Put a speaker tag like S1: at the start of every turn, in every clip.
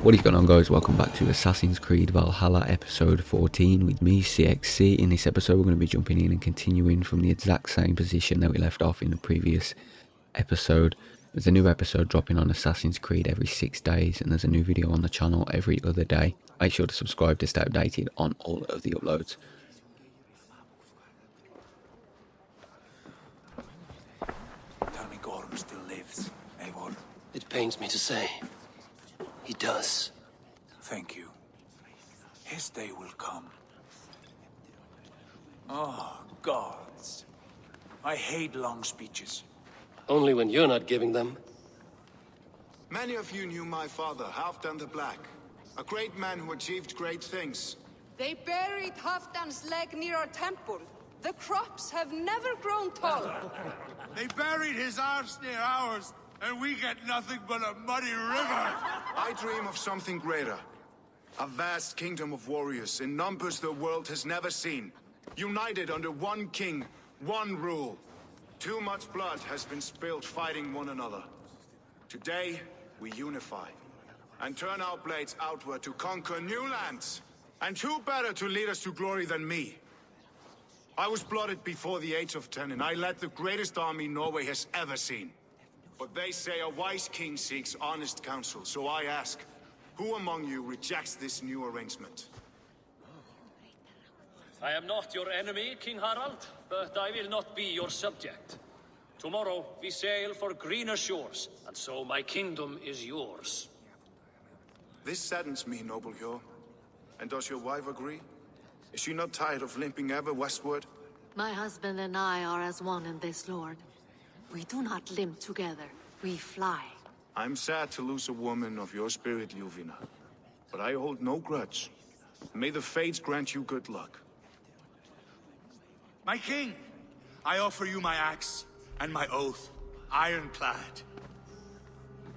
S1: What is going on, guys? Welcome back to Assassin's Creed Valhalla episode 14 with me, cxc. In this episode we're going to be jumping in and continuing from the exact same position that we left off in the previous episode. There's a new episode dropping on Assassin's Creed every 6 days, and there's a new video on the channel every other day. Make sure to subscribe to stay updated on all of the uploads.
S2: Tell me Gorm still lives, Eivor.
S3: It pains me to say. He does.
S2: Thank you. His day will come. Oh, gods. I hate long speeches.
S3: Only when you're not giving them.
S4: Many of you knew my father, Halfdan the Black. A great man who achieved great things.
S5: They buried Halfdan's leg near our temple. The crops have never grown taller.
S6: They buried his arse near ours, and we get nothing but a muddy river.
S4: I dream of something greater. A vast kingdom of warriors in numbers the world has never seen. United under one king, one rule. Too much blood has been spilled fighting one another. Today, we unify. And turn our blades outward to conquer new lands. And who better to lead us to glory than me? I was blooded before the age of 10, and I led the greatest army Norway has ever seen. But they say a wise king seeks honest counsel, so I ask, who among you rejects this new arrangement?
S7: I am not your enemy, King Harald, but I will not be your subject. Tomorrow we sail for greener shores, and so my kingdom is yours.
S4: This saddens me, noble Hjor. And does your wife agree? Is she not tired of limping ever westward?
S8: My husband and I are as one in this, Lord. We do not limp together, we fly.
S4: I'm sad to lose a woman of your spirit, Ljuvina. But I hold no grudge. May the fates grant you good luck.
S6: My king, I offer you my axe and my oath, ironclad.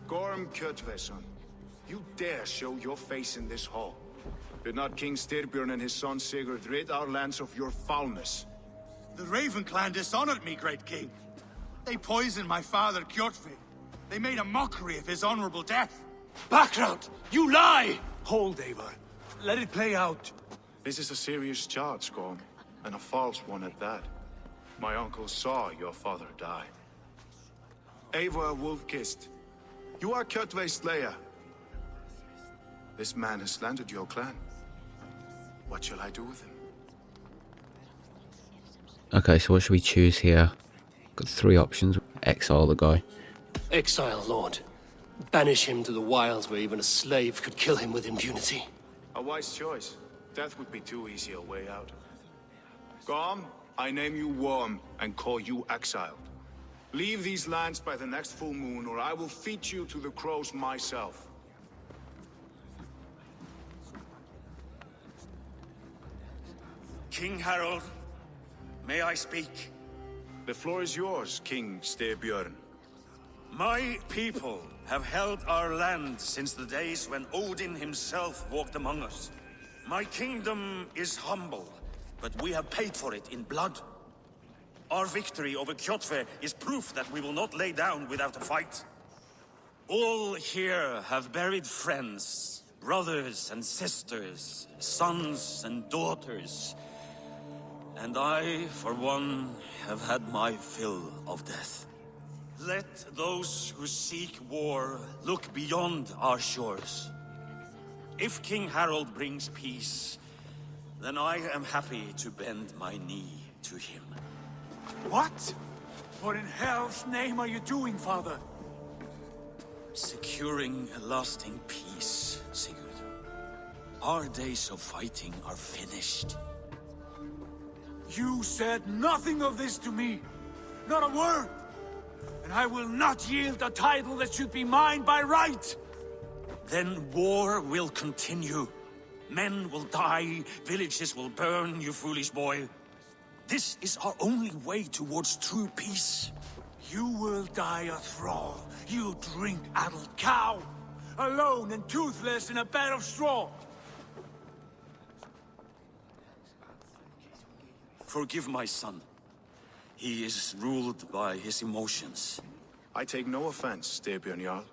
S4: Gorm Kjotveson, you dare show your face in this hall. Did not King Styrbjörn and his son Sigurd rid our lands of your foulness?
S6: The Raven clan dishonored me, great king. They poisoned my father, Kjotve. They made a mockery of his honorable death.
S2: Background! You lie! Hold, Eivor. Let it play out.
S4: This is a serious charge, Gorm, and a false one at that. My uncle saw your father die. Eivor Wolf-Kissed, you are Kjotve's slayer. This man has slandered your clan. What shall I do with him?
S1: Okay, so what should we choose here? Got 3 options. Exile the guy.
S3: Exile, Lord. Banish him to the wilds where even a slave could kill him with impunity.
S4: A wise choice. Death would be too easy a way out. Gorm, I name you Worm and call you exiled. Leave these lands by the next full moon, or I will feed you to the crows myself.
S6: King Harald, may I speak?
S4: The floor is yours, King Styrbjörn.
S9: My people have held our land since the days when Odin himself walked among us. My kingdom is humble, but we have paid for it in blood. Our victory over Kjotve is proof that we will not lay down without a fight. All here have buried friends, brothers and sisters, sons and daughters. And I, for one, have had my fill of death. Let those who seek war look beyond our shores. If King Harald brings peace, then I am happy to bend my knee to him.
S2: What? What in hell's name are you doing, father?
S9: Securing a lasting peace, Sigurd. Our days of fighting are finished.
S2: You said nothing of this to me. Not a word. And I will not yield a title that should be mine by right.
S9: Then war will continue. Men will die, villages will burn, you foolish boy. This is our only way towards true peace.
S2: You will die a thrall, you drink-addled cow. Alone and toothless in a bed of straw.
S9: Forgive my son. He is ruled by his emotions.
S4: I take no offense, Styrbjörn Jarl,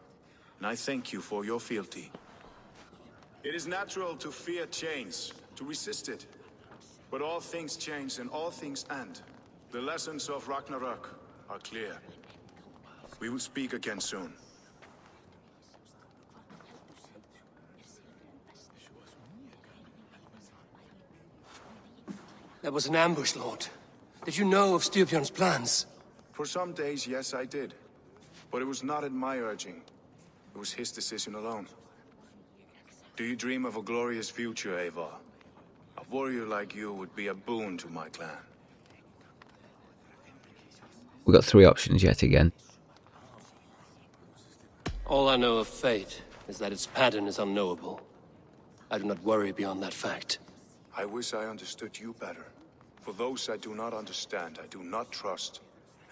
S4: and I thank you for your fealty. It is natural to fear change, to resist it. But all things change and all things end. The lessons of Ragnarok are clear. We will speak again soon.
S3: That was an ambush, Lord. Did you know of Styrbjörn's plans?
S4: For some days, yes, I did. But it was not at my urging. It was his decision alone. Do you dream of a glorious future, Eivor? A warrior like you would be a boon to my clan.
S1: We've got 3 options yet again.
S3: All I know of fate is that its pattern is unknowable. I do not worry beyond that fact.
S4: I wish I understood you better. For those I do not understand, I do not trust,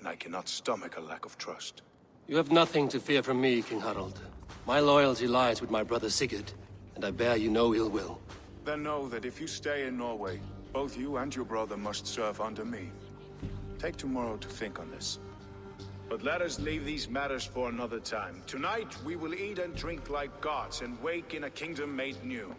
S4: and I cannot stomach a lack of trust.
S3: You have nothing to fear from me, King Harald. My loyalty lies with my brother Sigurd, and I bear you no ill will.
S4: Then know that if you stay in Norway, both you and your brother must serve under me. Take tomorrow to think on this. But let us leave these matters for another time. Tonight, we will eat and drink like gods and wake in a kingdom made new.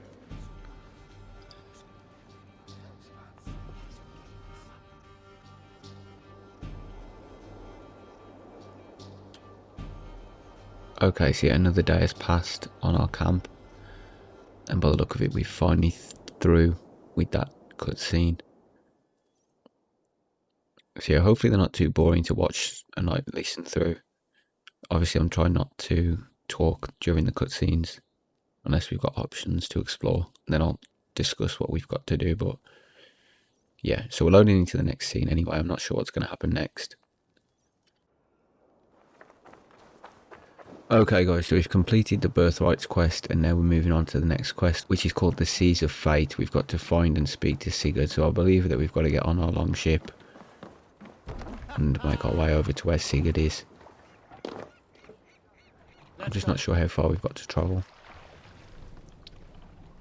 S1: Okay, so yeah, another day has passed on our camp. And by the look of it, we're finally through with that cutscene. So yeah, hopefully they're not too boring to watch and like listen through. Obviously I'm trying not to talk during the cutscenes unless we've got options to explore. And then I'll discuss what we've got to do, but yeah, so we're loading into the next scene anyway. I'm not sure what's going to happen next. Okay guys, so we've completed the Birthrights quest and now we're moving on to the next quest, which is called the Seas of Fate. We've got to find and speak to Sigurd, so I believe that we've got to get on our long ship and make our way over to where Sigurd is. I'm just not sure how far we've got to travel.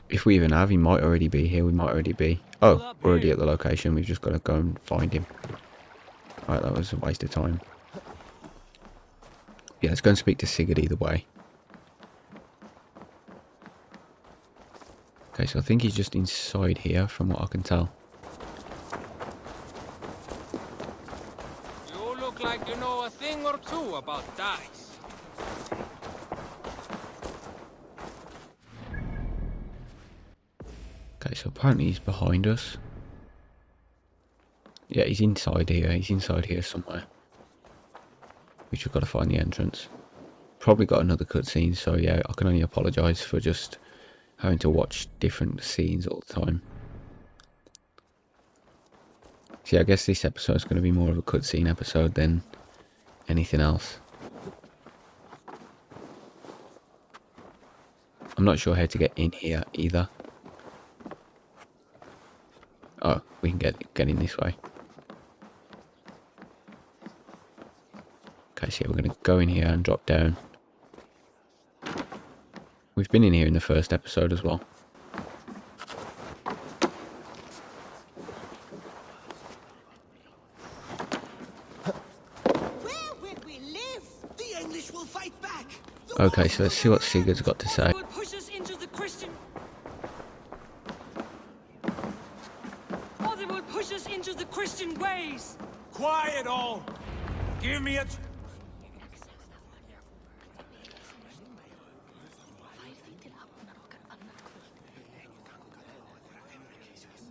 S1: If we even have, he might already be here, we might already be... Oh, we're already at the location, we've just got to go and find him. Right, that was a waste of time. Yeah, let's go and speak to Sigurd either way. Okay, so I think he's just inside here from what I can tell.
S10: You look like you know a thing or two about dice.
S1: Okay, so apparently he's behind us. Yeah, he's inside here. He's inside here somewhere. We just got to find the entrance. Probably got another cutscene, so yeah, I can only apologise for just having to watch different scenes all the time. So yeah, I guess this episode is going to be more of a cutscene episode than anything else. I'm not sure how to get in here either. Oh, we can get in this way. Okay, so yeah, we're going to go in here and drop down. We've been in here in the first episode as well.
S11: Where will we live? The English will fight back.
S1: Okay, so let's see what Sigurd's got to say.
S5: Push us into the Christian... Or they will push us into the Christian ways.
S2: Quiet all! Give me a...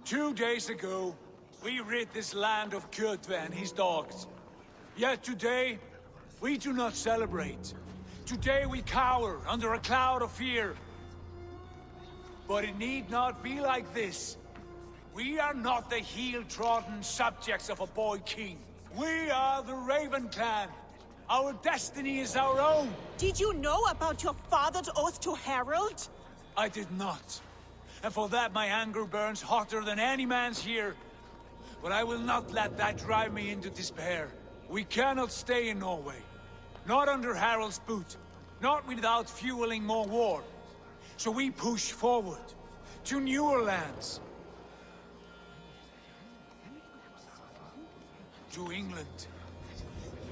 S2: Two days ago, we rid this land of Kjotve and his dogs. Yet today, we do not celebrate. Today we cower under a cloud of fear. But it need not be like this. We are not the heel-trodden subjects of a boy king. We are the Raven clan. Our destiny is our own.
S11: Did you know about your father's oath to Harold?
S2: I did not. And for that my anger burns hotter than any man's here. But I will not let that drive me into despair. We cannot stay in Norway. Not under Harald's boot. Not without fueling more war. So we push forward to newer lands. To England.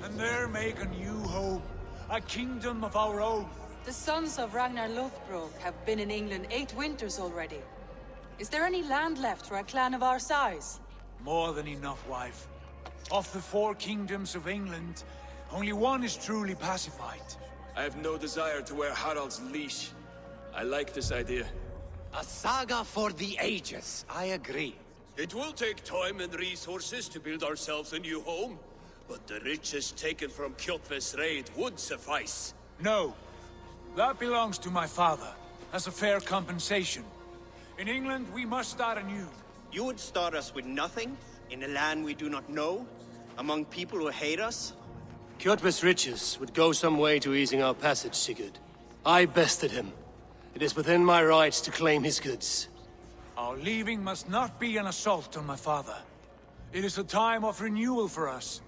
S2: And there make a new home. A kingdom of our own.
S5: The sons of Ragnar Lothbrok have been in England 8 winters already. Is there any land left for a clan of our size?
S2: More than enough, wife. Of the 4 kingdoms of England, only one is truly pacified.
S12: I have no desire to wear Harald's leash. I like this idea.
S13: A saga for the ages, I agree.
S14: It will take time and resources to build ourselves a new home, but the riches taken from Kjotve's raid would suffice.
S2: No. That belongs to my father, as a fair compensation. In England, we must start anew.
S13: You would start us with nothing? In a land we do not know? Among people who hate us?
S3: Kjotve's riches would go some way to easing our passage, Sigurd. I bested him. It is within my rights to claim his goods.
S2: Our leaving must not be an assault on my father. It is a time of renewal for us.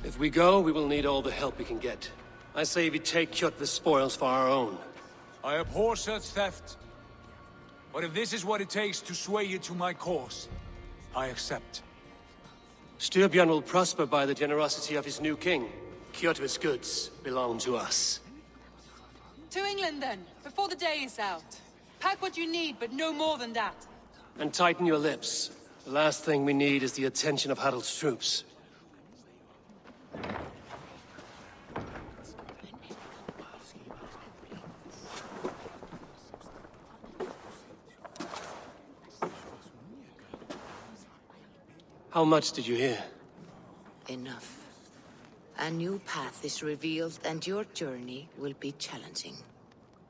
S3: If we go, we will need all the help we can get. I say we take Kjotve's spoils for our own.
S2: I abhor such theft. But if this is what it takes to sway you to my cause, I accept.
S3: Styrbjörn will prosper by the generosity of his new king. Kjotve's goods belong to us.
S5: To England then, before the day is out. Pack what you need, but no more than that.
S3: And tighten your lips. The last thing we need is the attention of Harald's troops. How much did you hear?
S15: Enough. A new path is revealed and your journey will be challenging.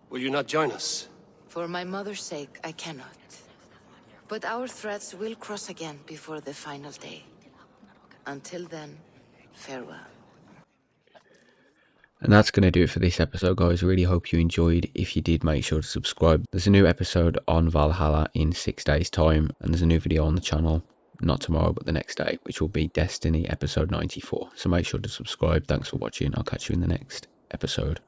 S3: Will you not join us?
S15: For my mother's sake, I cannot. But our threads will cross again before the final day. Until then, farewell.
S1: And that's going to do it for this episode, guys. Really hope you enjoyed. If you did, make sure to subscribe. There's a new episode on Valhalla in 6 days' time, and there's a new video on the channel. Not tomorrow, but the next day, which will be Destiny episode 94. So make sure to subscribe. Thanks for watching. I'll catch you in the next episode.